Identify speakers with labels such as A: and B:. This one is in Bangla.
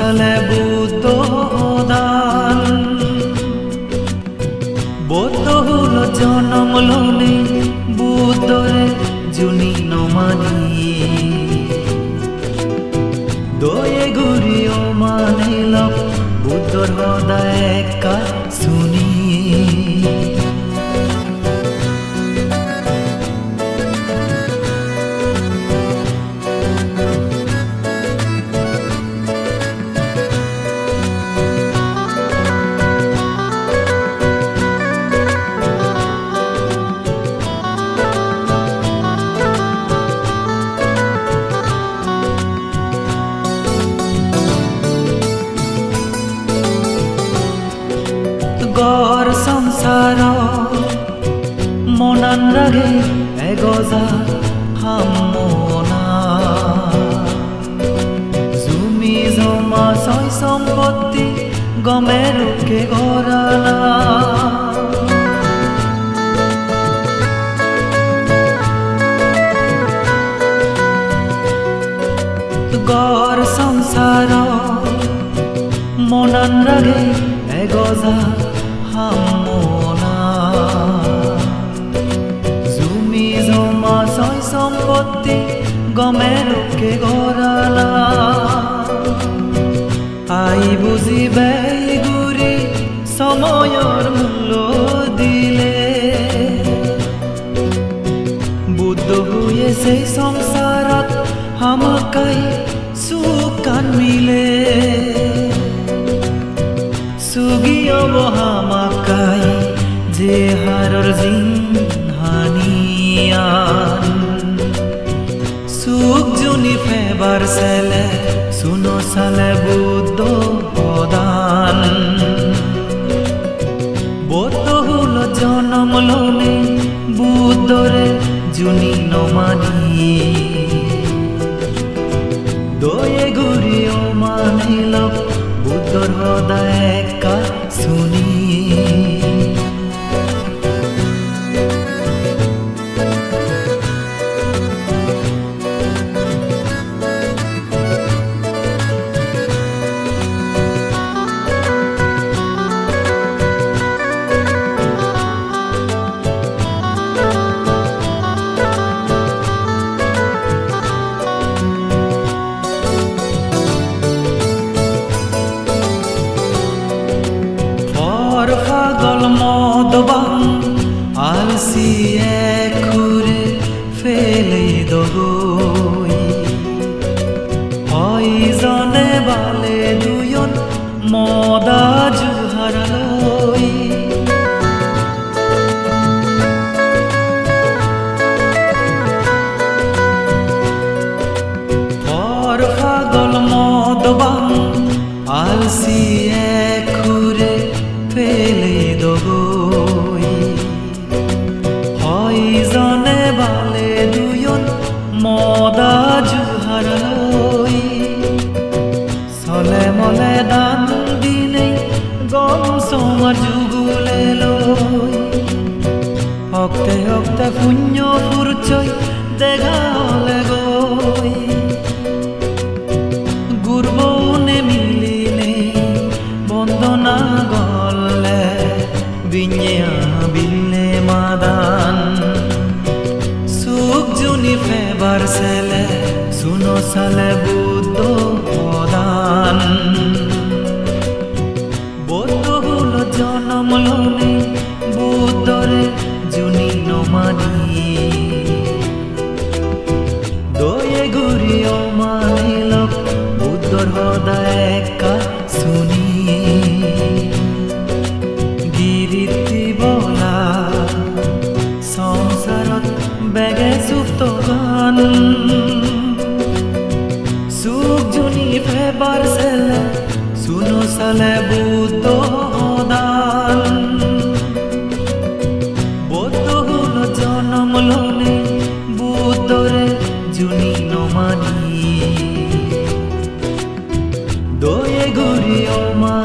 A: সালে বুদ্ধ দান বৌদ্ধ হল জনম লনে বুদ্ধরে জুনি নমানি দয়ে ঘুরিও মানিল বুদ্ধর হৃদয় একা শুনি গড় সংসার মনান রাগে এগজা হামনা জুমি জমা সয় সম্পত্তি গমে লোকে গড়ালা গড় সংসার মনান রাগে এগজা হামনা জুমি জমা সয় সম্পত্তি গমে লোকে গড়ালা আই বুঝিবে গুরি সময়র মূল্য দিলে বুদ্ধ হয়ে সেই সংসারত হামাকাই সুকান মিলে সুগিও বহামাকাই যে হারর জিনহানিয়ান সুখ জুনি ফেবার সেলে শুনো সালে বুদ্ধ প্রদান বৌদ্ধ হল জনম লনে বুদ্ধরে জুনি নমানি দয়ে ঘুরিও মানিল বুদ্ধর হৃদয় একা শুনি পাগল মদবান আলসি একুরে ফেলে দগই হয় জনে বালে দুয়ন মদা জুহারালই পাগল মদবান আলসি একুরে ফেলে দগই হয় জনে বালে দুয়ন মদা জুহারালই চলে মলে দান দিনে গম সোমার যুগুলে লই হকতে হকতে পুণ্য ফুরচই দেখা হলে গই গুরবনে মিলিনে বন্দনা গলে বিঞ্ঞা বিলে মাদান সুখ জুনি ফেবার সেলে শুনো সালে বুদ্ধ প্রদান বৌদ্ধ হল জনম লনে বুদ্ধরে জুনি নমানি দয়ে ঘুরিও মানিল বুদ্ধর হৃদয় একা শুনি গিরিতি বলা সংসারত বেগে সুপ্ত গান সুখ জুনি ফেবার সেলে শুনো সালে বুদ্ধ দান বৌদ্ধ হল জনম লনে বুদ্ধরে জুনি নমানি দয়ে ঘুরিও মা